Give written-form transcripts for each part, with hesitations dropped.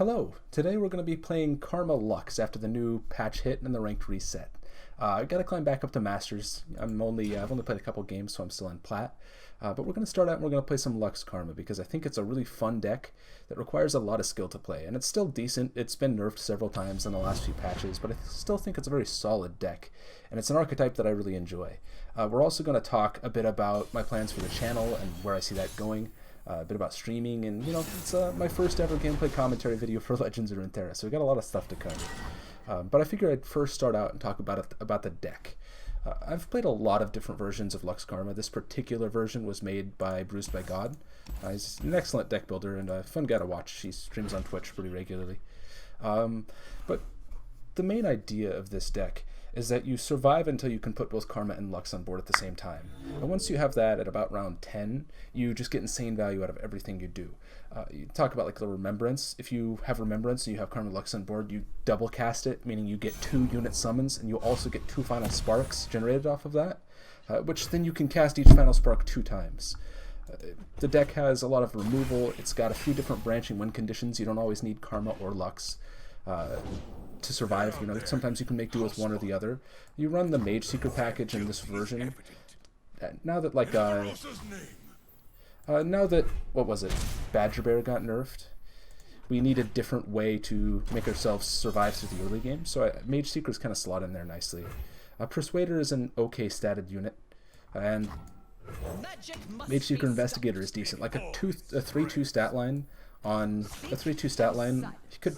Hello! Today we're going to be playing Karma Lux after the new patch hit and the ranked reset. I gotta climb back up to Masters. I've only played a couple games, so I'm still in Plat. But we're going to start out and we're going to play some Lux Karma because I think it's a really fun deck that requires a lot of skill to play. And it's still decent. It's been nerfed several times in the last few patches, but I still think it's a very solid deck. And it's an archetype that I really enjoy. We're also going to talk a bit about my plans for the channel and where I see that going. A bit about streaming, and you know, it's my first ever gameplay commentary video for Legends of Runeterra, so we got a lot of stuff to cover. But I figured I'd first start out and talk about the deck. I've played a lot of different versions of Lux Karma. This particular version was made by Bruised by God. He's an excellent deck builder and a fun guy to watch. He streams on Twitch pretty regularly. But the main idea of this deck is that you survive until you can put both Karma and Lux on board at the same time. And once you have that at about round 10, you just get insane value out of everything you do. You talk about like the Remembrance. If you have Remembrance and you have Karma Lux on board, you double cast it, meaning you get 2 unit summons, and you also get 2 final sparks generated off of that, which then you can cast each final spark 2 times. The deck has a lot of removal. It's got a few different branching win conditions. You don't always need Karma or Lux to survive. You know, sometimes you can make do with one or the other. You run the Mage Seeker package in this version. Now that what was it, Badger Bear got nerfed, we need a different way to make ourselves survive through the early game. So Mage Seeker's kind of slot in there nicely. Persuader is an okay statted unit, and Mage Seeker Investigator is decent. Like a 3-2 stat line on a 3-2 stat line, he could.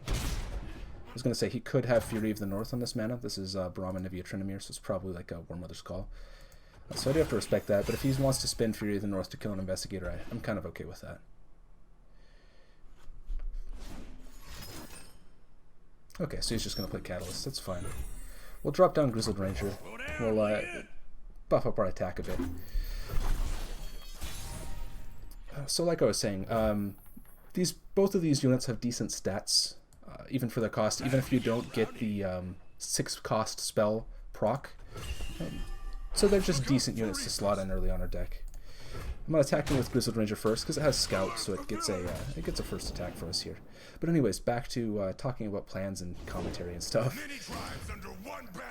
I was going to say he could have Fury of the North on this mana. This is Brahma Nivea Trinomir, so it's probably like a War Mother's Call. So I do have to respect that, but if he wants to spin Fury of the North to kill an Investigator, I'm kind of okay with that. Okay, so he's just going to play Catalyst. That's fine. We'll drop down Grizzled Ranger. We'll buff up our attack a bit. So like I was saying, both of these units have decent stats. Even for their cost, even if you don't get the 6 cost spell proc. So they're just decent units to slot in early on our deck. I'm attacking with Grizzled Ranger first because it has Scout, so it gets a first attack for us here. But anyways, back to talking about plans and commentary and stuff.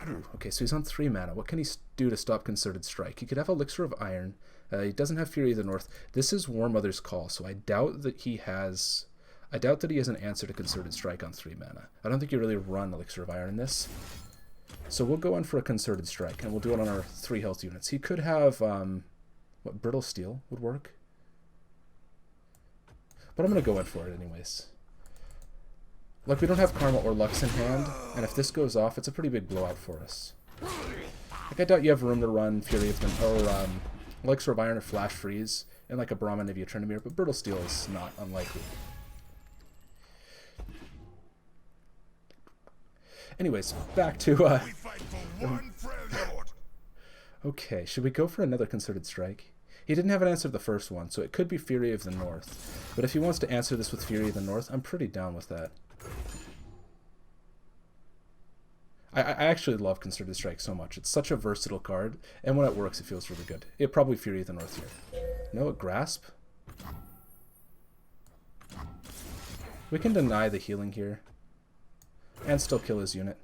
Ooh, okay, so he's on 3 mana. What can he do to stop Concerted Strike? He could have Elixir of Iron. He doesn't have Fury of the North. This is War Mother's Call, so I doubt that he has an answer to Concerted Strike on 3 mana. I don't think you really run Elixir of Iron in this. So we'll go in for a Concerted Strike, and we'll do it on our 3 health units. He could have, Brittle Steel would work. But I'm going to go in for it anyways. Like, we don't have Karma or Lux in hand, and if this goes off, it's a pretty big blowout for us. Like, I doubt you have room to run Fury of the, or Elixir of Iron or Flash Freeze, and like a Brahma Nivea Trinomir, but Brittle Steel is not unlikely. Anyways, back to okay, should we go for another Concerted Strike? He didn't have an answer to the first one, so it could be Fury of the North. But if he wants to answer this with Fury of the North, I'm pretty down with that. I actually love Concerted Strike so much. It's such a versatile card, and when it works, it feels really good. It probably Fury of the North here. No, a Grasp? We can deny the healing here and still kill his unit.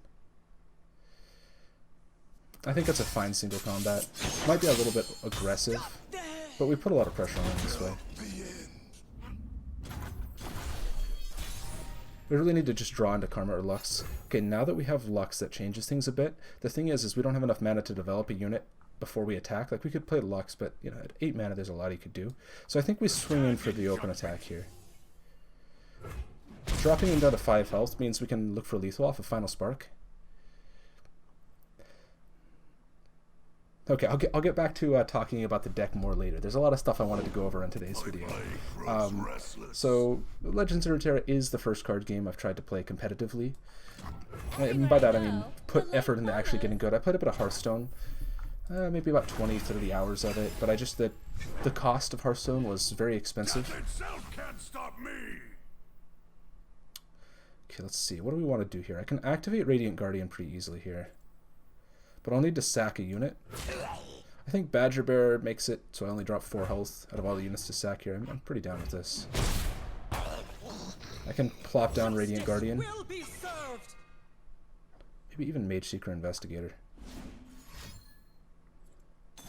I think that's a fine single combat. Might be a little bit aggressive, but we put a lot of pressure on him this way. We really need to just draw into Karma or Lux. Okay, now that we have Lux, that changes things a bit. The thing is we don't have enough mana to develop a unit before we attack. Like, we could play Lux, but you know, at 8 mana there's a lot he could do. So I think we swing in for the open attack here. Dropping him down to 5 health means we can look for lethal off a Final Spark. Okay, I'll get back to talking about the deck more later. There's a lot of stuff I wanted to go over in today's video. So, Legends of Runeterra is the first card game I've tried to play competitively. And by that I mean put effort into actually getting good. I played a bit of Hearthstone, maybe about 20-30 hours of it, but the cost of Hearthstone was very expensive. Okay, let's see. What do we want to do here? I can activate Radiant Guardian pretty easily here, but I'll need to sack a unit. I think Badger Bear makes it so I only drop 4 health out of all the units to sack here. I'm pretty down with this. I can plop down Radiant Guardian. Maybe even Mage Seeker Investigator.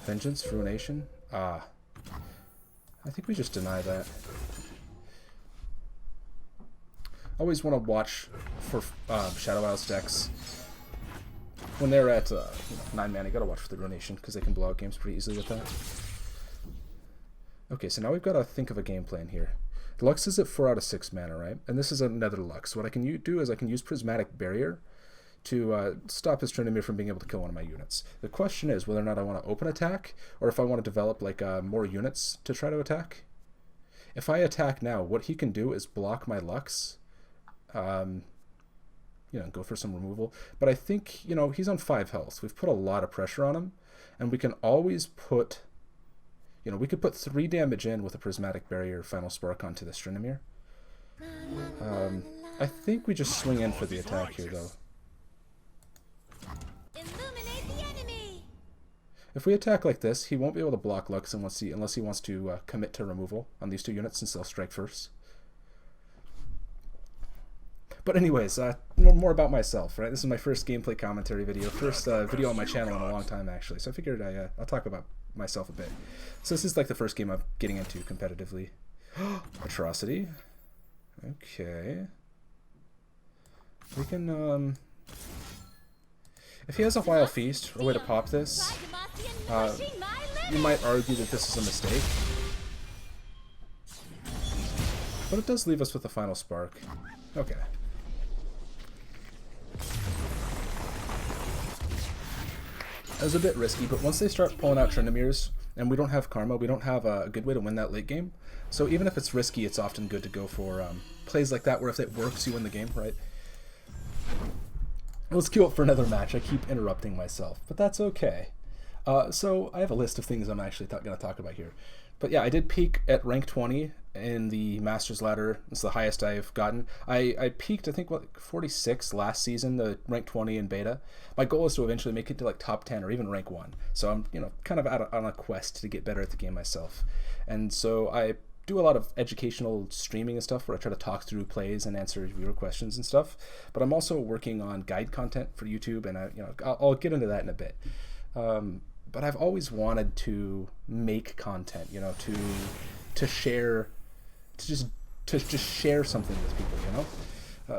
Vengeance, Ruination. Ah. I think we just deny that. Always want to watch for Shadow Isles decks. When they're at 9 mana, you gotta watch for the Ruination, because they can blow out games pretty easily with that. Okay, so now we've got to think of a game plan here. The Lux is at 4 out of 6 mana, right? And this is another Lux. What I can do is I can use Prismatic Barrier to stop this Tryndamere from being able to kill one of my units. The question is whether or not I want to open attack, or if I want to develop like more units to try to attack. If I attack now, what he can do is block my Lux. Go for some removal. But I think, he's on 5 health. We've put a lot of pressure on him, and we can always put, we could put 3 damage in with a Prismatic Barrier Final Spark onto this Tryndamere. I think we just swing in for the attack here, though. If we attack like this, he won't be able to block Lux unless he wants to commit to removal on these 2 units, since they'll strike first. But anyways, more about myself, right? This is my first gameplay commentary video, first video on my channel in a long time, actually. So I figured I'll talk about myself a bit. So this is like the first game I'm getting into competitively. Atrocity. Okay. We can, if he has a Wild Feast, or a way to pop this, you might argue that this is a mistake. But it does leave us with a Final Spark. Okay. That was a bit risky, but once they start pulling out Tryndameres, and we don't have Karma, we don't have a good way to win that late game. So even if it's risky, it's often good to go for plays like that, where if it works, you win the game, right? Let's queue up for another match. I keep interrupting myself, but that's okay. So I have a list of things I'm actually going to talk about here. But yeah, I did peak at rank 20 in the Masters ladder. It's the highest I've gotten. I peaked, I think, 46 last season, the rank 20 in beta. My goal is to eventually make it to like top 10 or even rank 1. So I'm, kind of on a quest to get better at the game myself. And so I do a lot of educational streaming and stuff where I try to talk through plays and answer viewer questions and stuff. But I'm also working on guide content for YouTube, and I'll get into that in a bit. But I've always wanted to make content, to share, to just share something with people,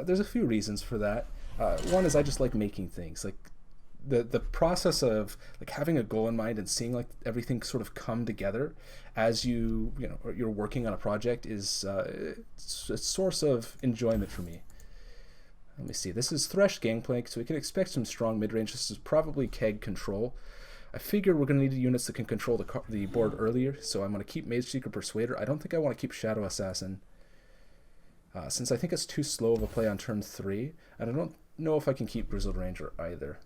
There's a few reasons for that. One is I just like making things. Like the process of like having a goal in mind and seeing like everything sort of come together as you're working on a project is it's a source of enjoyment for me. Let me see. This is Thresh Gangplank, so we can expect some strong mid-range. This is probably Keg Control. I figure we're going to need units that can control the board earlier, so I'm going to keep Mage Seeker Persuader. I don't think I want to keep Shadow Assassin, since I think it's too slow of a play on turn 3, and I don't know if I can keep Grizzled Ranger either.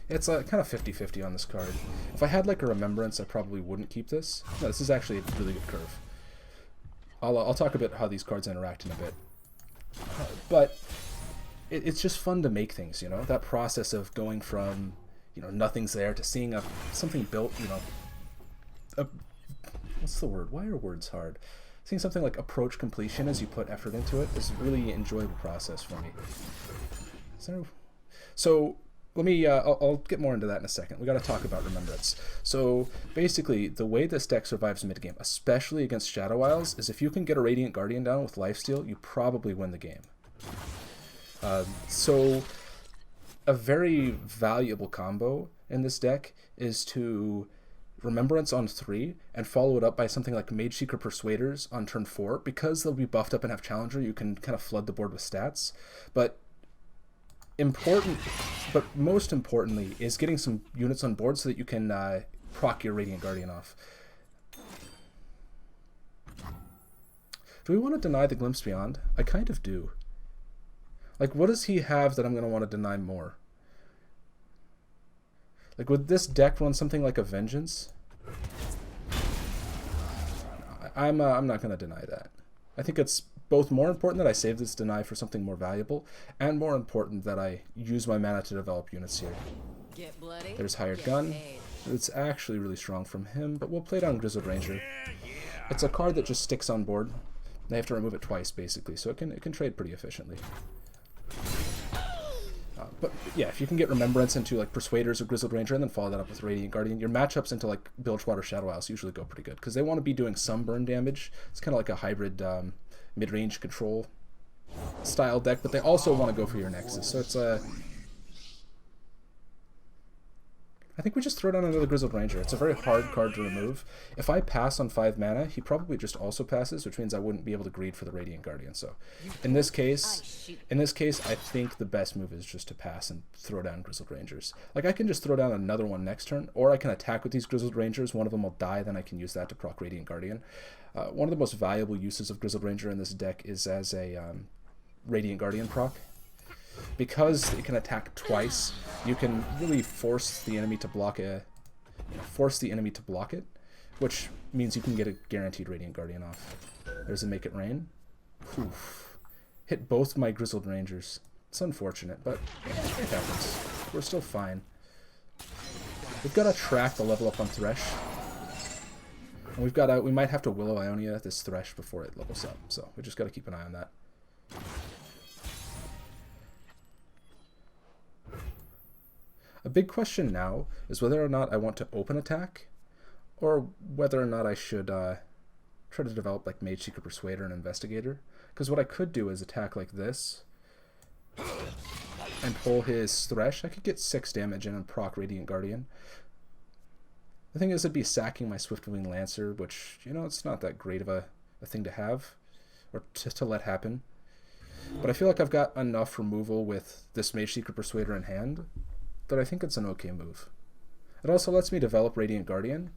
It's kind of 50-50 on this card. If I had like a Remembrance, I probably wouldn't keep this. No, this is actually a really good curve. I'll talk about how these cards interact in a bit. But it's just fun to make things, that process of going from, nothing's there to seeing something built, what's the word? Why are words hard? Seeing something like approach completion as you put effort into it is a really enjoyable process for me. So let me, I'll get more into that in a second. We got to talk about Remembrance. So basically, the way this deck survives mid-game, especially against Shadow Isles, is if you can get a Radiant Guardian down with lifesteal, you probably win the game. So a very valuable combo in this deck is to Remembrance on 3 and follow it up by something like Mage Seeker Persuaders on turn 4. Because they'll be buffed up and have Challenger, you can kind of flood the board with stats. But most importantly is getting some units on board so that you can proc your Radiant Guardian off. Do we want to deny the Glimpse Beyond? I kind of do. Like, what does he have that I'm going to want to deny more? Like, would this deck run something like a Vengeance? I'm not going to deny that. I think it's both more important that I save this deny for something more valuable, and more important that I use my mana to develop units here. There's Hired Gun. It's actually really strong from him, but we'll play down Grizzled Ranger. It's a card that just sticks on board. They have to remove it twice, basically, so it can trade pretty efficiently. But yeah, if you can get Remembrance into like Persuaders or Grizzled Ranger and then follow that up with Radiant Guardian, your matchups into like Bilgewater Shadow Isles usually go pretty good because they want to be doing some burn damage. It's kind of like a hybrid mid-range control style deck, but they also want to go for your Nexus. So it's a... I think we just throw down another Grizzled Ranger. It's a very hard card to remove. If I pass on 5 mana, he probably just also passes, which means I wouldn't be able to greed for the Radiant Guardian. So in this case, I think the best move is just to pass and throw down Grizzled Rangers. Like I can just throw down another one next turn, or I can attack with these Grizzled Rangers. One of them will die, then I can use that to proc Radiant Guardian. One of the most valuable uses of Grizzled Ranger in this deck is as a Radiant Guardian proc. Because it can attack twice, you can really force the enemy to block it, which means you can get a guaranteed Radiant Guardian off. There's a Make It Rain. Oof. Hit both my Grizzled Rangers. It's unfortunate, but it happens. We're still fine. We've got to track the level up on Thresh. And we might have to Willow Ionia this Thresh before it levels up, so we just got to keep an eye on that. A big question now is whether or not I want to open attack, or whether or not I should try to develop like Mage Seeker, Persuader, and Investigator. Because what I could do is attack like this, and pull his Thresh. I could get 6 damage in and proc Radiant Guardian. The thing is, it'd be sacking my Swiftwing Lancer, which, you know, it's not that great of a thing to have, or to let happen. But I feel like I've got enough removal with this Mage Seeker, Persuader in hand that I think it's an okay move. It also lets me develop Radiant Guardian.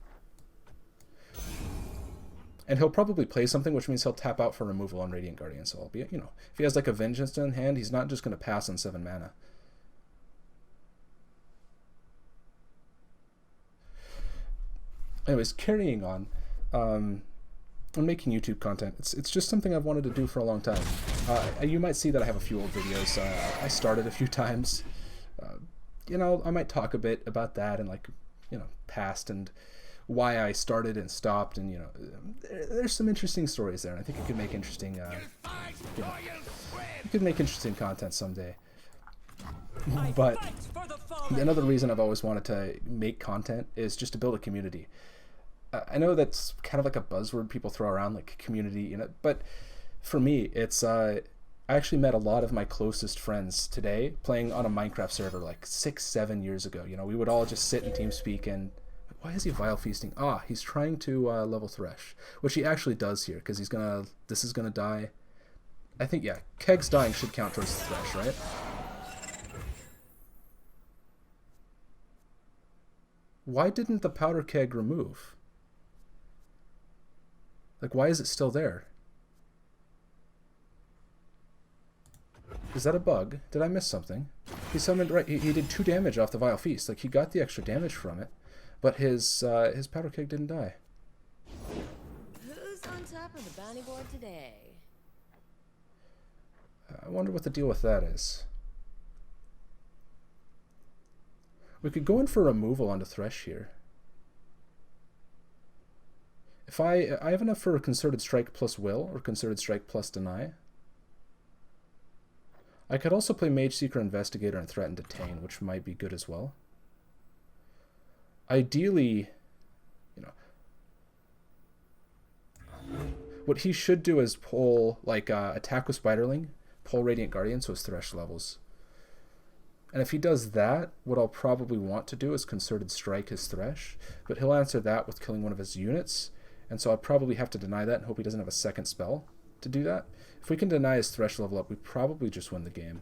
And he'll probably play something, which means he'll tap out for removal on Radiant Guardian. So I'll be, you know, if he has like a Vengeance in hand, he's not just going to pass on 7 mana. Anyways, carrying on. I'm making YouTube content. It's just something I've wanted to do for a long time. You might see that I have a few old videos. I started a few times. You know, I might talk a bit about that and, like, you know, past and why I started and stopped, and, you know, there's some interesting stories there, and I think it could make interesting, you know, it could make interesting content someday. But another reason I've always wanted to make content is just to build a community. I know that's kind of like a buzzword people throw around, like community, you know, but for me, it's I actually met a lot of my closest friends today playing on a Minecraft server like 6-7 years ago. You know, we would all just sit in TeamSpeak and... Why is he Vile Feasting? Ah, he's trying to level Thresh, which he actually does here, because he's gonna... This is gonna die. I think, yeah, Keg's dying should count towards the Thresh, right? Why didn't the Powder Keg remove? Like, why is it still there? Is that a bug? Did I miss something? He summoned, right, he did 2 damage off the Vile Feast. Like, he got the extra damage from it, but his Powder Keg didn't die. Who's on top of the bounty board today? I wonder what the deal with that is. We could go in for removal onto Thresh here. If I have enough for a Concerted Strike plus Will, or Concerted Strike plus Deny. I could also play Mage Seeker, Investigator, and Threaten Detain, which might be good as well. Ideally, you know, what he should do is pull, like, attack with Spiderling, pull Radiant Guardian so his Thresh levels. And if he does that, what I'll probably want to do is Concerted Strike his Thresh, but he'll answer that with killing one of his units, and so I'll probably have to deny that and hope he doesn't have a second spell to do that. If we can deny his Thresh level up, we probably just win the game.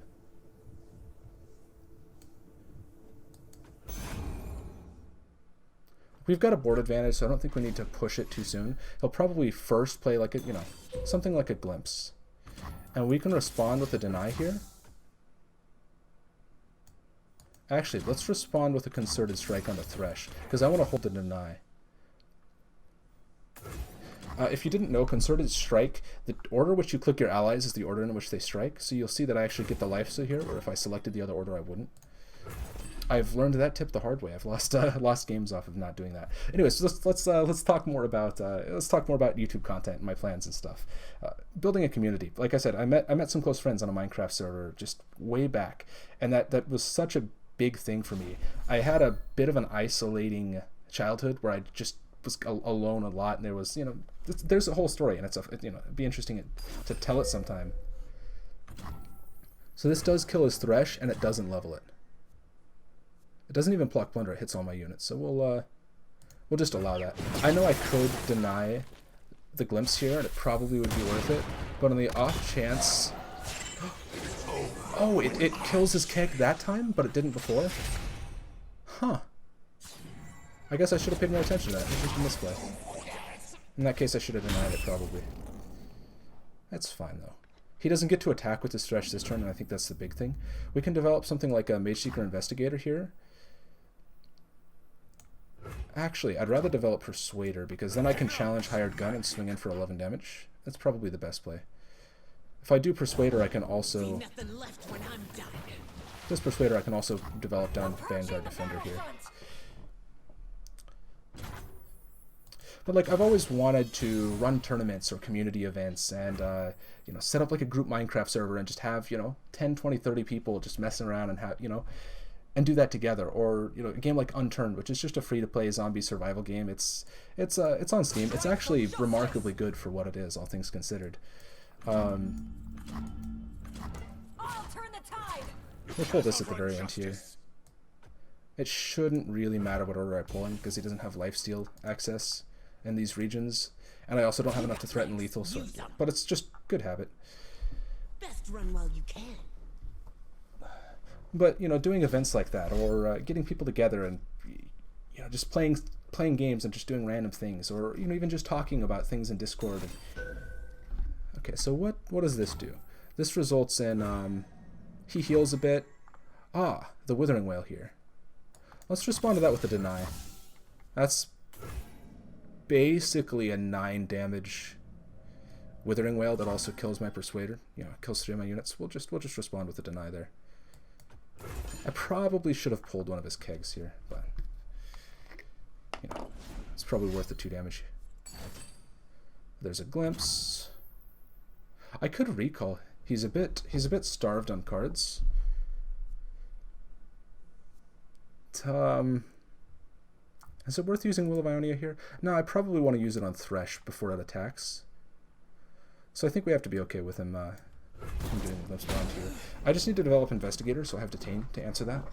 We've got a board advantage, so I don't think we need to push it too soon. He'll probably first play like a, you know, something like a Glimpse. And we can respond with a Deny here. Actually, let's respond with a Concerted Strike on the Thresh, because I want to hold the Deny. If you didn't know, Concerted Strike, the order which you click your allies is the order in which they strike. So you'll see that I actually get the life steal here, or if I selected the other order, I wouldn't. I've learned that tip the hard way. I've lost games off of not doing that. Anyways, so let's talk more about YouTube content and my plans and stuff. Building a community. Like I said, I met some close friends on a Minecraft server just way back, and that was such a big thing for me. I had a bit of an isolating childhood where I just was alone a lot, and there was, there's a whole story, and it'd be interesting to tell it sometime. So this does kill his Thresh, and it doesn't level it. It doesn't even block Plunder, it hits all my units, so we'll just allow that. I know I could deny the glimpse here, and it probably would be worth it, but on the off chance... Oh, it kills his keg that time, but it didn't before? Huh. I guess I should have paid more attention to that. Just a misplay. In that case, I should have denied it, probably. That's fine, though. He doesn't get to attack with his Thresh this turn, and I think that's the big thing. We can develop something like a Mage Seeker Investigator here. Actually, I'd rather develop Persuader, because then I can challenge Hired Gun and swing in for 11 damage. That's probably the best play. If I do Persuader, I can also... This Persuader, I can also develop down Vanguard Defender here. But like, I've always wanted to run tournaments or community events and, set up like a group Minecraft server and just have, 10, 20, 30 people just messing around and have, and do that together. Or, a game like Unturned, which is just a free-to-play zombie survival game. It's on Steam. It's actually remarkably good for what it is, all things considered. We'll pull this at the very end here. It shouldn't really matter what order I pull him, because he doesn't have lifesteal access in these regions, and I also don't have enough to threaten lethal, so, but it's just good habit. Best run while you can. But doing events like that, or getting people together and just playing games and just doing random things, or even just talking about things in Discord. Okay, so what does this do? This results in he heals a bit. The Withering Wail here. Let's respond to that with a deny. That's basically a 9 damage Withering Wail that also kills my Persuader. Kills 3 of my units. We'll just respond with a deny there. I probably should have pulled one of his kegs here, but it's probably worth the 2 damage. There's a glimpse. I could recall. He's a bit starved on cards. Is it worth using Will of Ionia here? No, I probably want to use it on Thresh before it attacks. So I think we have to be okay with him doing the glimpse bond here. I just need to develop Investigator, so I have Detain to answer that.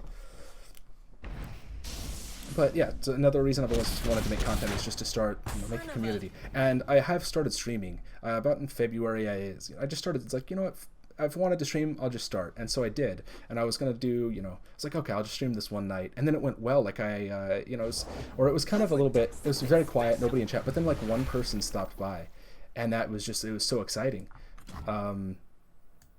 But yeah, so another reason I've always wanted to make content is just to start make a community. And I have started streaming. About in February, I just started. It's like, what? I've wanted to stream, I'll just start. And so I did. And I was going to do, it's like, okay, I'll just stream this one night. And then it went well. Like it was kind of a little bit, it was very quiet, nobody in chat. But then like one person stopped by. And that was just, it was so exciting.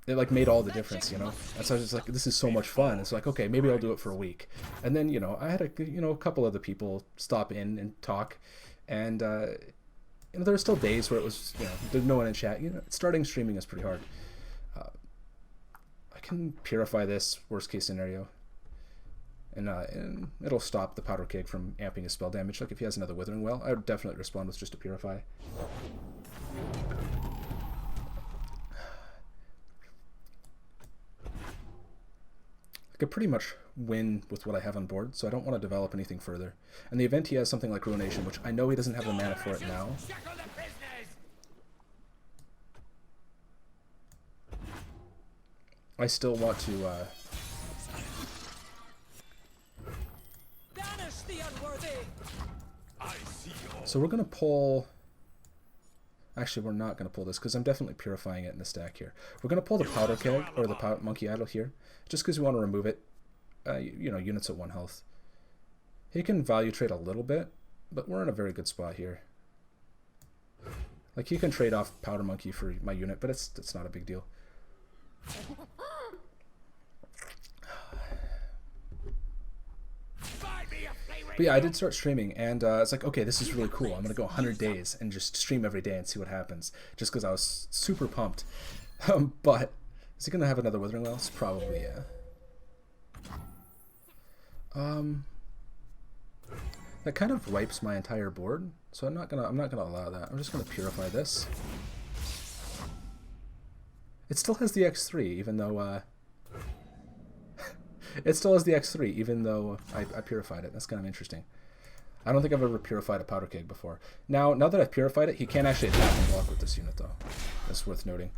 It like made all the difference, And so I was just like, this is so much fun. It's like, okay, maybe I'll do it for a week. And then, I had a couple other people stop in and talk. And, there were still days where it was, there's no one in chat. Starting streaming is pretty hard. I can purify this worst case scenario, and it'll stop the Powder Keg from amping his spell damage. Like if he has another Withering Wail, I would definitely respond with just a purify. I could pretty much win with what I have on board, so I don't want to develop anything further. In the event he has something like Ruination, which I know he doesn't have the mana for it now. I still want to, so we're going to pull... Actually, we're not going to pull this, because I'm definitely purifying it in the stack here. We're going to pull the Powder Keg, or the Monkey Idol here, just because we want to remove it. Units at 1 health. He can value trade a little bit, but we're in a very good spot here. Like, he can trade off Powder Monkey for my unit, but it's not a big deal. But yeah, I did start streaming, and it's like, okay, this is really cool. I'm going to go 100 days and just stream every day and see what happens, just because I was super pumped. But is he going to have another Withering Wail? Probably, yeah. Um, that kind of wipes my entire board, so I'm not gonna allow that. I'm just gonna purify this. It still has the X3, even though it still has the X3, even though I purified it. That's kind of interesting. I don't think I've ever purified a powder keg before. Now that I've purified it, he can't actually attack and block with this unit, though. That's worth noting.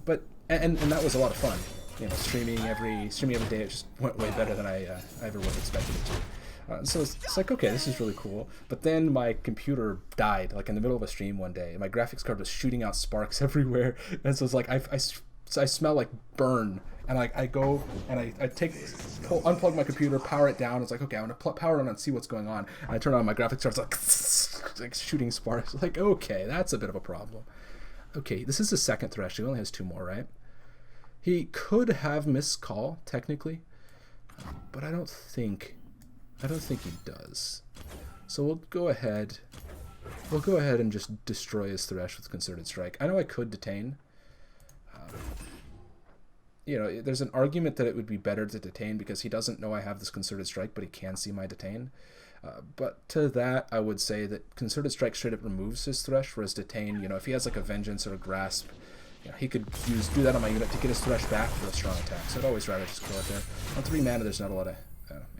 But that was a lot of fun. You know, streaming every day, it just went way better than I ever would have expected it to. So it's like, okay, this is really cool. But then my computer died, like in the middle of a stream one day. My graphics card was shooting out sparks everywhere, and so it's like I smell like burn. And I go and I unplug my computer, power it down. It's like, okay, I'm gonna power it on and see what's going on. And I turn on my graphics card, it's like shooting sparks. Like, okay, that's a bit of a problem. Okay, this is the second Thresh. He only has 2 more, right? He could have missed call technically, but I don't think he does. So we'll go ahead and just destroy his Thresh with Concerted Strike. I know I could detain. You know, there's an argument that it would be better to detain because he doesn't know I have this Concerted Strike, but he can see my detain. But to that, I would say that Concerted Strike straight up removes his Thresh, whereas detain, you know, if he has like a Vengeance or a Grasp, you know, he could do that on my unit to get his Thresh back for a strong attack. So I'd always rather just kill it there. On 3 mana, there's not a lot of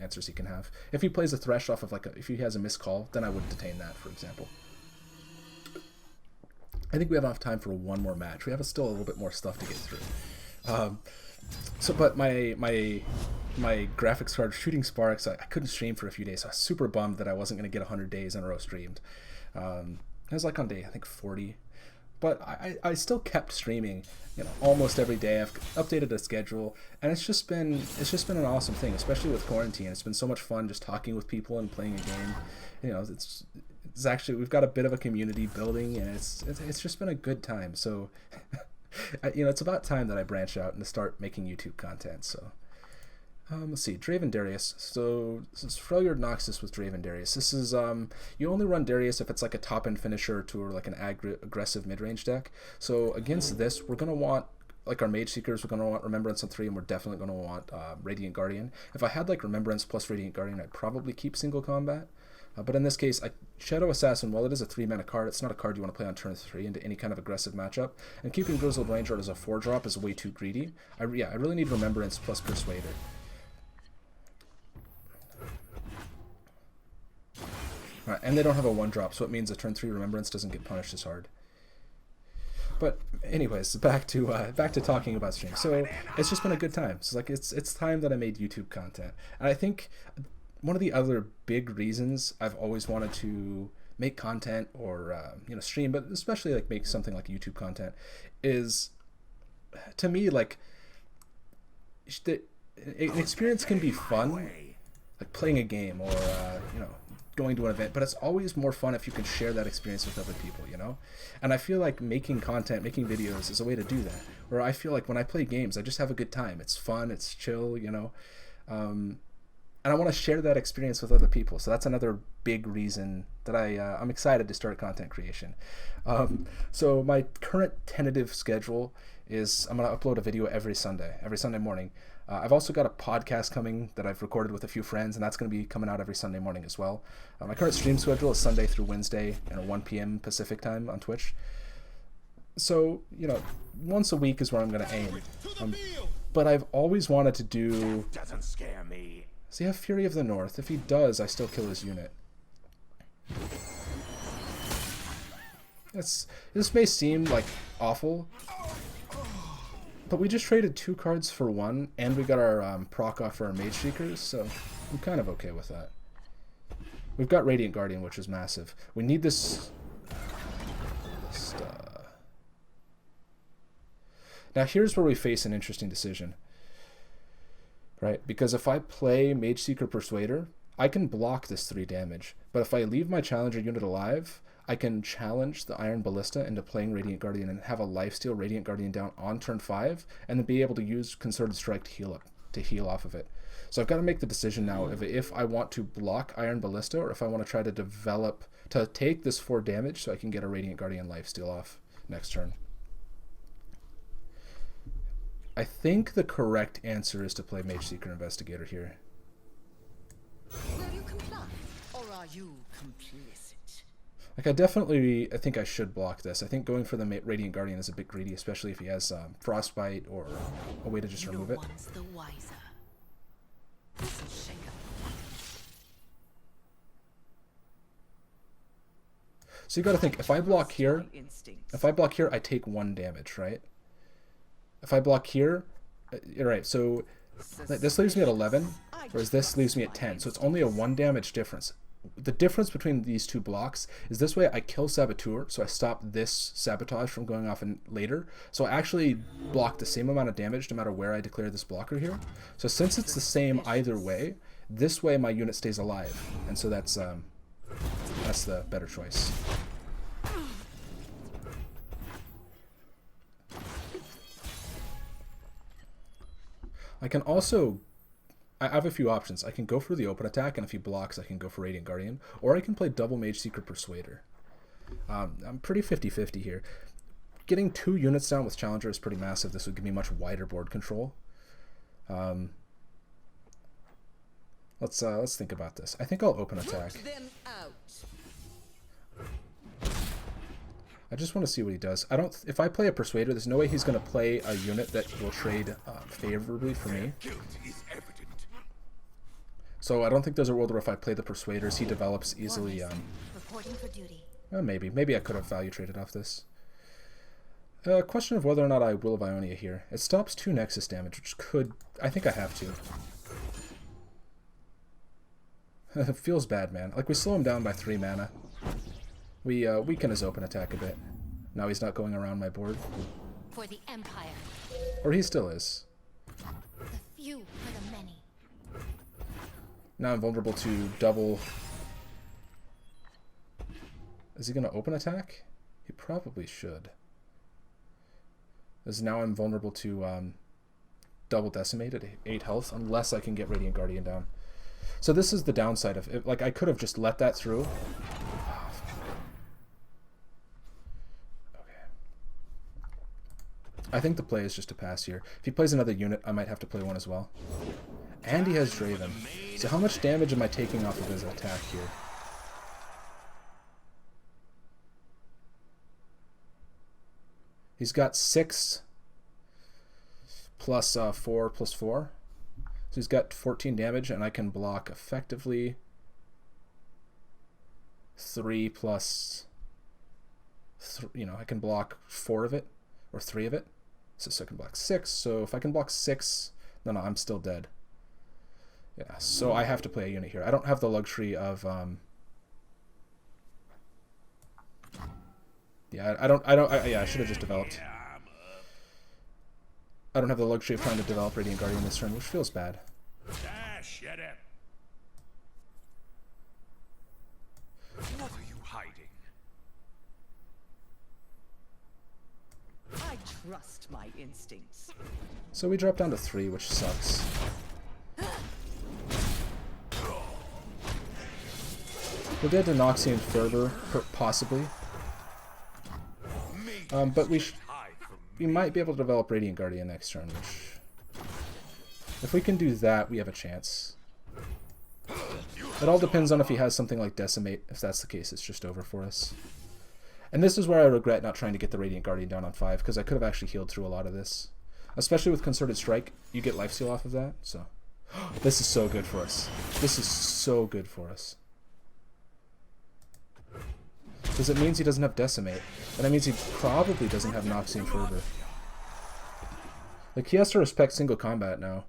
answers he can have. If he plays a Thresh off of if he has a missed call, then I would detain that, for example. I think we have enough time for one more match. We have still a little bit more stuff to get through. But my graphics card shooting sparks. I couldn't stream for a few days, so I was super bummed that I wasn't going to get 100 days in a row streamed. It was like on day, I think 40. But I still kept streaming, you know, almost every day. I've updated the schedule, and it's just been an awesome thing, especially with quarantine. It's been so much fun just talking with people and playing a game. You know, it's actually, we've got a bit of a community building, and it's just been a good time. So, you know, it's about time that I branch out and start making YouTube content. So, let's see, Draven Darius. So this is Freljord Noxus with Draven Darius. This is you only run Darius if it's like a top end finisher to like an aggressive mid range deck. So against this, we're gonna want like our Mage Seekers. We're gonna want Remembrance on 3, and we're definitely gonna want Radiant Guardian. If I had like Remembrance plus Radiant Guardian, I'd probably keep single combat. But in this case, Shadow Assassin, while it is a 3-mana card, it's not a card you want to play on turn 3 into any kind of aggressive matchup. And keeping Grizzled Ranger as a 4-drop is way too greedy. I really need Remembrance plus Persuader. Right, and they don't have a 1-drop, so it means a turn 3 Remembrance doesn't get punished as hard. But anyways, back to talking about stream. So it's just been a good time. So like it's time that I made YouTube content, and I think one of the other big reasons I've always wanted to make content or you know, stream, but especially like make something like YouTube content, is to me like an experience can be fun, like playing a game or you know, going to an event, but it's always more fun if you can share that experience with other people, you know? And I feel like making content, making videos is a way to do that, where I feel like when I play games, I just have a good time. It's fun, it's chill, you know? And I want to share that experience with other people. So that's another big reason that I'm excited to start content creation. So my current tentative schedule is I'm going to upload a video every Sunday morning. I've also got a podcast coming that I've recorded with a few friends, and that's going to be coming out every Sunday morning as well. My current stream schedule is Sunday through Wednesday at 1 p.m. Pacific time on Twitch. So, you know, once a week is where I'm going to aim. But I've always wanted to do... Doesn't scare me. Does he have Fury of the North? If he does, I still kill his unit. This may seem like awful, but we just traded 2 cards for 1, and we got our proc off for our Mage Seekers, so I'm kind of okay with that. We've got Radiant Guardian, which is massive. We need this... Now here's where we face an interesting decision. Right, because if I play Mage Seeker Persuader, I can block this 3 damage. But if I leave my Challenger unit alive, I can challenge the Iron Ballista into playing Radiant Guardian and have a lifesteal Radiant Guardian down on turn 5, and then be able to use Concerted Strike to heal off of it. So I've got to make the decision now if I want to block Iron Ballista or if I want to try to take this 4 damage so I can get a Radiant Guardian lifesteal off next turn. I think the correct answer is to play Mage Seeker Investigator here. you complicit? Like, I think I should block this. I think going for the Radiant Guardian is a bit greedy, especially if he has Frostbite or a way to just remove it. No one's the wiser. This'll shake up. So you got to think, if I block here, I take 1 damage, right? If I block here, right, so this leaves me at 11, whereas this leaves me at 10. So it's only a 1 damage difference. The difference between these two blocks is this way I kill Saboteur, so I stop this sabotage from going off later. So I actually block the same amount of damage no matter where I declare this blocker here. So since it's the same either way, this way my unit stays alive. And so that's the better choice. I can also, I have a few options. I can go for the open attack, and if he blocks, I can go for Radiant Guardian, or I can play double Mage Secret Persuader. I'm pretty 50-50 here. Getting 2 units down with Challenger is pretty massive. This would give me much wider board control. Let's think about this. I think I'll open attack. I just want to see what he does. If I play a Persuader, there's no way he's going to play a unit that will trade favorably for me. So I don't think there's a world where if I play the Persuaders, he develops easily. Reporting for duty. Maybe I could have value traded off this. Question of whether or not I will of Ionia here. It stops 2 Nexus damage, which could... I think I have to. It feels bad, man. Like, we slow him down by 3 mana. We weaken his open attack a bit. Now he's not going around my board. For the Empire. Or he still is. The few for the many. Now I'm vulnerable to double... Is he going to open attack? He probably should. Because now I'm vulnerable to double decimate at 8 health, unless I can get Radiant Guardian down. So this is the downside of it. Like, I could have just let that through. I think the play is just to pass here. If he plays another unit, I might have to play one as well. And he has Draven. So how much damage am I taking off of his attack here? He's got 6 plus 4 plus 4. So he's got 14 damage, and I can block effectively 3 plus... I can block 4 of it, or 3 of it. So I can block 6. So if I can block 6, no, I'm still dead. Yeah, so I have to play a unit here. I don't have the luxury of... Yeah, I should have just developed. I don't have the luxury of trying to develop Radiant Guardian this turn, which feels bad. What are you hiding? I trust my instincts. So we drop down to 3, which sucks. We're dead to Noxian Fervor, possibly. But we might be able to develop Radiant Guardian next turn, which... If we can do that, we have a chance. It all depends on if he has something like Decimate. If that's the case, it's just over for us. And this is where I regret not trying to get the Radiant Guardian down on 5, because I could have actually healed through a lot of this. Especially with Concerted Strike, you get Lifesteal off of that, so... This is so good for us. This is so good for us. Because it means he doesn't have Decimate. And that means he probably doesn't have Noxian Fervor. Like, he has to respect single combat now.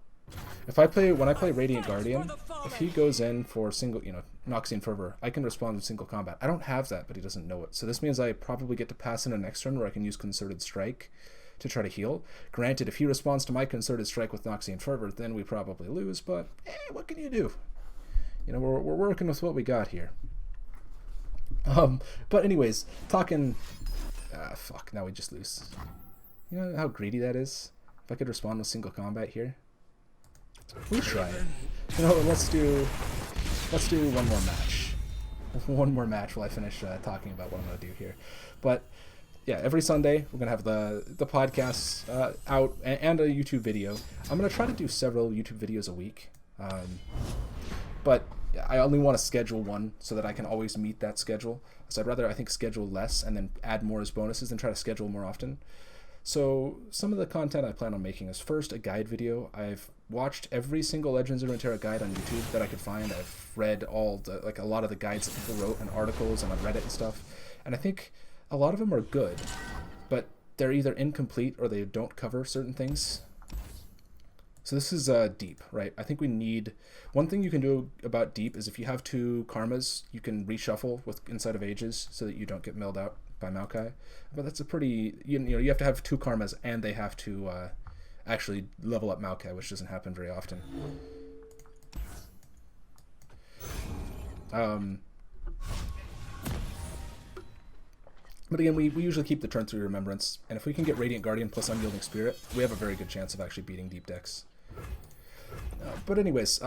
When I play Radiant Guardian, if he goes in for single, Noxian Fervor, I can respond with single combat. I don't have that, but he doesn't know it. So this means I probably get to pass in a next turn where I can use Concerted Strike to try to heal. Granted, if he responds to my Concerted Strike with Noxian Fervor, then we probably lose, but what can you do? We're working with what we got here. But anyways, talking... fuck, now we just lose. You know how greedy that is? If I could respond with single combat here. We try it. Let's do one more match. One more match while I finish talking about what I'm going to do here. But yeah, every Sunday we're going to have the podcasts out and a YouTube video. I'm going to try to do several YouTube videos a week. But I only want to schedule one so that I can always meet that schedule. So I'd rather, I think, schedule less and then add more as bonuses than try to schedule more often. So some of the content I plan on making is first a guide video. I've watched every single Legends of Runeterra guide on YouTube that I could find. I've read all the, like a lot of the guides that people wrote and articles and on Reddit and stuff. And I think a lot of them are good, but they're either incomplete or they don't cover certain things. So this is deep, right? I think we need... One thing you can do about deep is if you have 2 karmas, you can reshuffle with inside of ages so that you don't get milled out by Maokai. But that's a pretty... You know, you have to have 2 karmas and they have to actually level up Maokai, which doesn't happen very often. But again, we usually keep the turn 3 Remembrance, and if we can get Radiant Guardian plus Unyielding Spirit, we have a very good chance of actually beating deep decks. But anyways,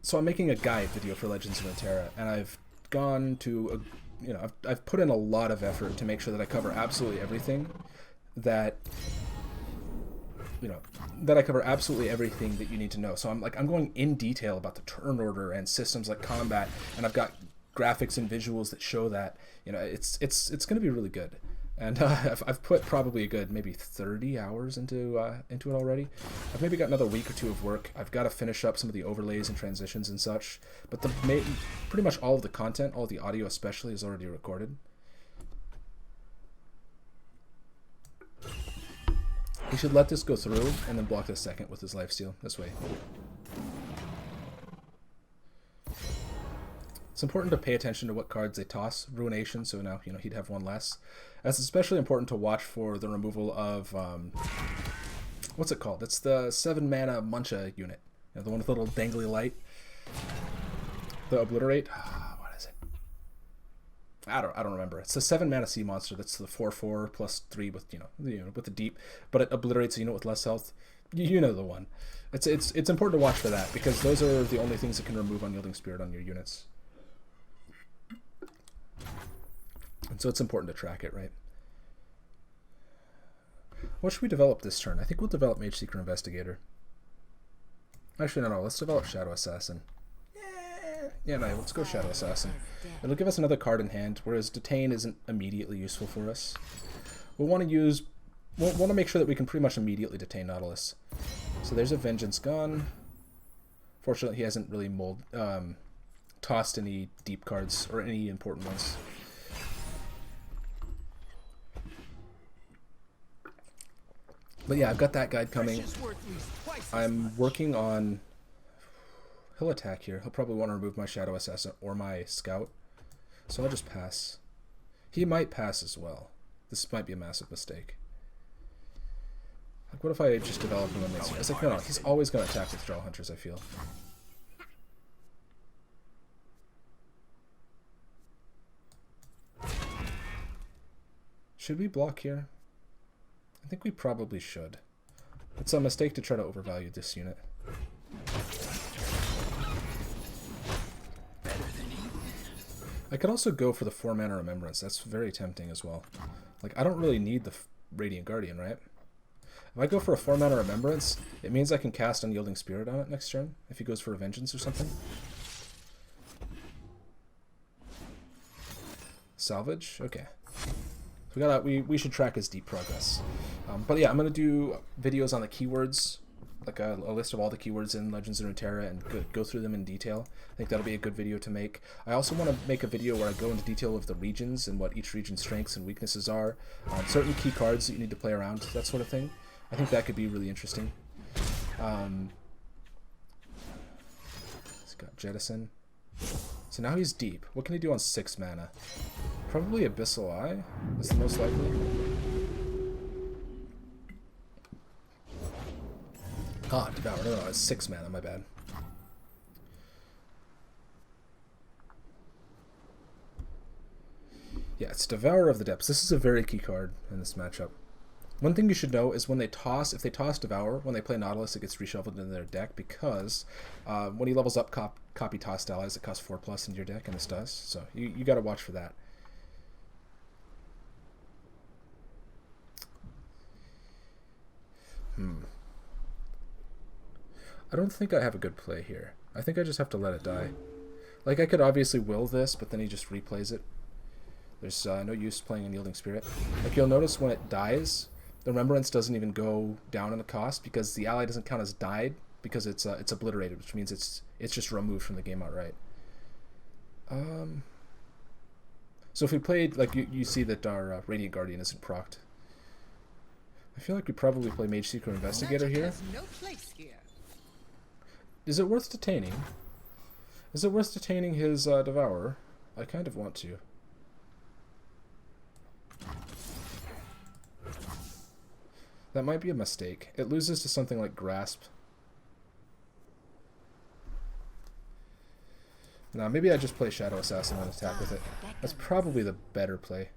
so I'm making a guide video for Legends of Runeterra, and I've gone to, I've put in a lot of effort to make sure that I cover absolutely everything that, that I cover absolutely everything that you need to know. So I'm going in detail about the turn order and systems like combat, and I've got graphics and visuals that show that. It's going to be really good. And I've put probably a good maybe 30 hours into it already. I've maybe got another week or 2 of work. I've got to finish up some of the overlays and transitions and such. But pretty much all of the content, all of the audio especially, is already recorded. He should let this go through and then block the second with his lifesteal. This way. It's important to pay attention to what cards they toss. Ruination, so now he'd have 1 less. It's especially important to watch for the removal of what's it called? It's the 7 mana Muncha unit. The one with the little dangly light. The Obliterate. What is it? I don't remember. It's the 7 mana sea monster. That's the 4/4 plus 3 with with the deep, but it obliterates a unit with less health. You know the one. It's important to watch for that because those are the only things that can remove Unyielding Spirit on your units. And so it's important to track it, right? What should we develop this turn? I think we'll develop Mage Seeker Investigator. Actually, no. Let's develop Shadow Assassin. Yeah, no, let's go Shadow Assassin. It'll give us another card in hand, whereas Detain isn't immediately useful for us. We'll want to make sure that we can pretty much immediately detain Nautilus. So there's a Vengeance gone. Fortunately, he hasn't really tossed any deep cards or any important ones. But yeah, I've got that guide coming. I'm working on... He'll attack here. He'll probably want to remove my Shadow Assassin or my Scout. So I'll just pass. He might pass as well. This might be a massive mistake. Like, what if I just develop him and I was like, no, he's always going to attack with Draw Hunters, I feel. Should we block here? I think we probably should. It's a mistake to try to overvalue this unit. I could also go for the 4 mana Remembrance. That's very tempting as well. Like, I don't really need the Radiant Guardian, right? If I go for a 4 mana Remembrance, it means I can cast Unyielding Spirit on it next turn, if he goes for a Vengeance or something. Salvage? Okay. So we should track his deep progress. But yeah, I'm going to do videos on the keywords, like a list of all the keywords in Legends of Runeterra, and go through them in detail. I think that'll be a good video to make. I also want to make a video where I go into detail of the regions and what each region's strengths and weaknesses are, certain key cards that you need to play around, that sort of thing. I think that could be really interesting. He's got Jettison. So now he's deep. What can he do on 6 mana? Probably Abyssal Eye is the most likely. Ah, Devour. No, it's 6 mana, my bad. Yeah, it's Devourer of the Depths. This is a very key card in this matchup. One thing you should know is when they toss, if they toss Devour, when they play Nautilus, it gets reshuffled into their deck because when he levels up copy tossed allies, it costs 4+ in your deck, and this does. So you got to watch for that. I don't think I have a good play here. I think I just have to let it die. Like, I could obviously will this, but then he just replays it. There's no use playing Unyielding Spirit. Like, you'll notice when it dies, the Remembrance doesn't even go down in the cost because the ally doesn't count as died because it's obliterated, which means it's just removed from the game outright. So if we played, like, you see that our Radiant Guardian isn't procced. I feel like we probably play Mage Seeker Investigator here. No place here. Is it worth detaining? Is it worth detaining his Devourer? I kind of want to. That might be a mistake. It loses to something like Grasp. Nah, maybe I just play Shadow Assassin and attack with it. That's probably the better play.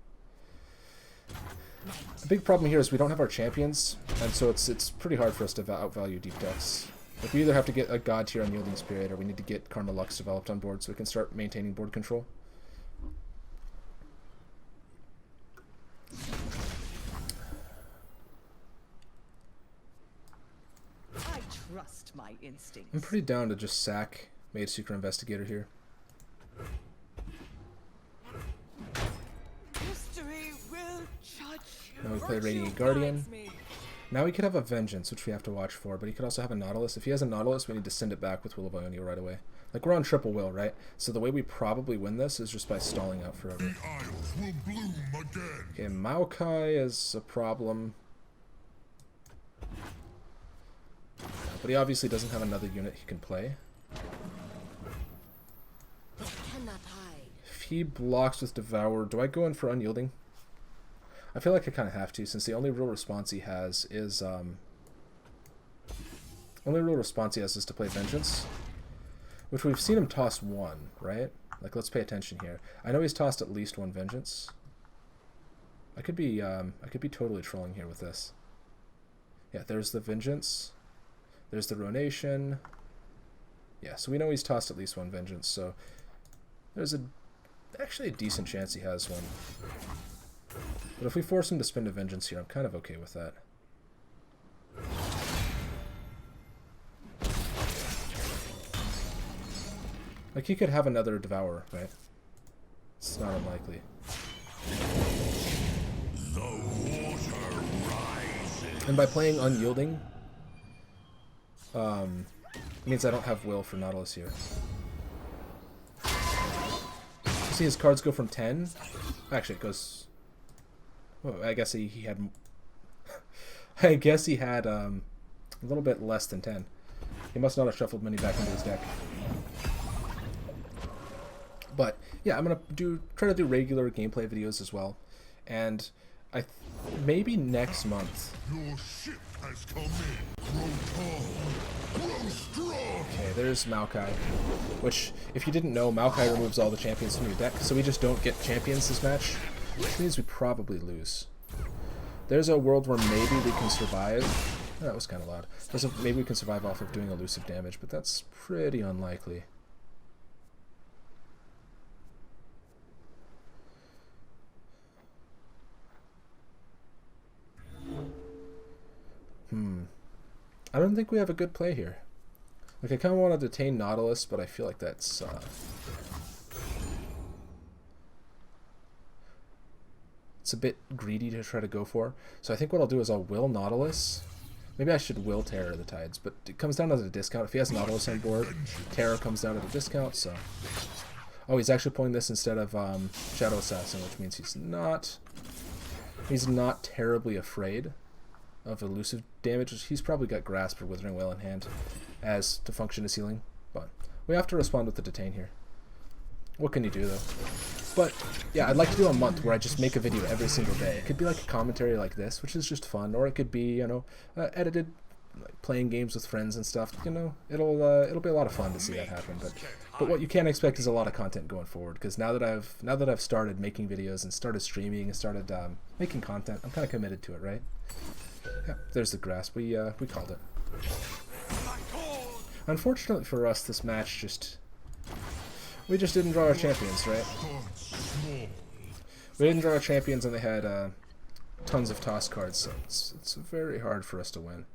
The big problem here is we don't have our champions, and so it's pretty hard for us to outvalue deep decks. Like, we either have to get a God tier Unyielding Spirit, or we need to get Karma Lux developed on board so we can start maintaining board control. I trust my instincts. I'm pretty down to just sack Mage Seeker Investigator here. History will judge you. Now we play Radiant Guardian. Now he could have a Vengeance, which we have to watch for, but he could also have a Nautilus. If he has a Nautilus, we need to send it back with Will of Ionia right away. Like, we're on triple will, right? So the way we probably win this is just by stalling out forever. The Isles will bloom again. Okay, Maokai is a problem. But he obviously doesn't have another unit he can play. Cannot hide. If he blocks with Devour, do I go in for Unyielding? I feel like I kind of have to, since the only real response he has is to play Vengeance, which we've seen him toss one, right? Like, let's pay attention here. I know he's tossed at least one Vengeance. I could be totally trolling here with this. Yeah, there's the Vengeance. There's the Ronation. Yeah, so we know he's tossed at least one Vengeance, so there's actually a decent chance he has one. But if we force him to spend a Vengeance here, I'm kind of okay with that. Like, he could have another Devourer, right? It's not unlikely. The water rises. And by playing Unyielding, means I don't have Will for Nautilus here. See, his cards go from 10. Actually, it goes. Oh, I guess he had. I guess he had a little bit less than 10. He must not have shuffled many back into his deck. But yeah, I'm gonna try to do regular gameplay videos as well, and maybe next month. Your ship has come in. Grow tall. Grow strong. Okay, there's Maokai, which, if you didn't know, Maokai removes all the champions from your deck, so we just don't get champions this match, which means we probably lose. There's a world where maybe we can survive. Oh, that was kind of loud. Maybe we can survive off of doing elusive damage, but that's pretty unlikely. I don't think we have a good play here. Like, I kind of want to detain Nautilus, but I feel like that's it's a bit greedy to try to go for. So I think what I'll do is I'll will Nautilus. Maybe I should will Terror the Tides, but it comes down to the discount. If he has Nautilus on board, Terror comes down at a discount, so... Oh, he's actually pulling this instead of Shadow Assassin, which means he's not terribly afraid of elusive damage. He's probably got Grasp or Withering Wail in hand as to function as healing, but we have to respond with the detain here. What can you do, though? But yeah, I'd like to do a month where I just make a video every single day. It could be like a commentary like this, which is just fun, or it could be, you know, edited, like playing games with friends and stuff. You know, it'll be a lot of fun to see that happen. But what you can't expect is a lot of content going forward, because now that I've started making videos and started streaming and started making content, I'm kind of committed to it, right? Yeah, there's the Grasp. We called it. Unfortunately for us, this match we just didn't draw our champions, right? We didn't draw our champions, and they had tons of toss cards, so it's very hard for us to win.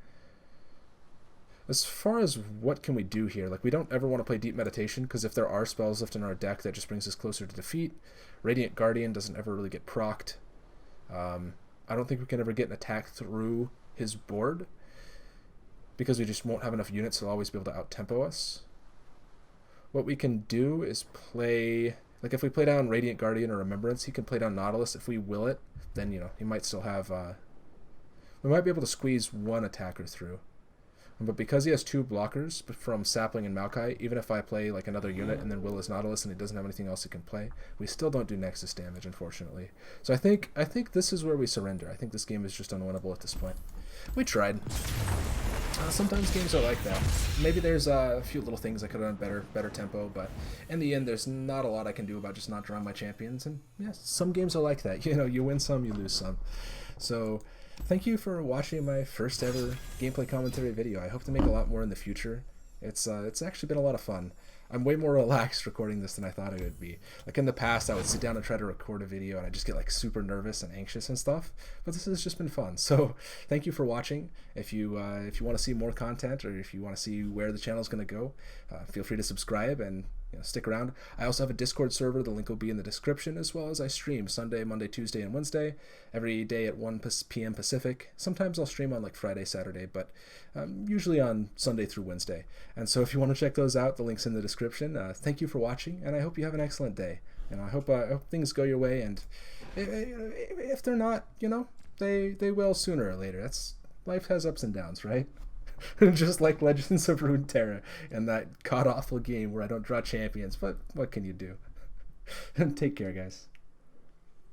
As far as what can we do here, like we don't ever want to play Deep Meditation, because if there are spells left in our deck, that just brings us closer to defeat. Radiant Guardian doesn't ever really get procced. I don't think we can ever get an attack through his board, because we just won't have enough units to always be able to out-tempo us. What we can do is play, like if we play down Radiant Guardian or Remembrance, he can play down Nautilus. If we will it, then, you know, he might still have, we might be able to squeeze one attacker through. But because he has 2 blockers from Sapling and Maokai, even if I play like another unit and then will his Nautilus and he doesn't have anything else he can play, we still don't do Nexus damage, unfortunately. So I think this is where we surrender. I think this game is just unwinnable at this point. We tried. Sometimes games are like that. Maybe there's a few little things I could have done better tempo, but in the end, there's not a lot I can do about just not drawing my champions. And yes, some games are like that. You know, you win some, you lose some. So thank you for watching my first ever gameplay commentary video. I hope to make a lot more in the future. It's actually been a lot of fun. I'm way more relaxed recording this than I thought it would be. Like in the past, I would sit down and try to record a video and I just get like super nervous and anxious and stuff. But this has just been fun. So thank you for watching. If you want to see more content, or if you want to see where the channel is going to go, feel free to subscribe and, you know, stick around. I also have a Discord server. The link will be in the description, as well as I stream Sunday, Monday, Tuesday, and Wednesday every day at 1 p.m. Pacific. Sometimes I'll stream on like Friday, Saturday, but usually on Sunday through Wednesday. And so if you want to check those out, the link's in the description. Thank you for watching, and I hope you have an excellent day. And I hope things go your way. And if they're not, you know, they will sooner or later. Life has ups and downs, right? Just like Legends of Runeterra and that god-awful game where I don't draw champions. But what can you do? Take care, guys.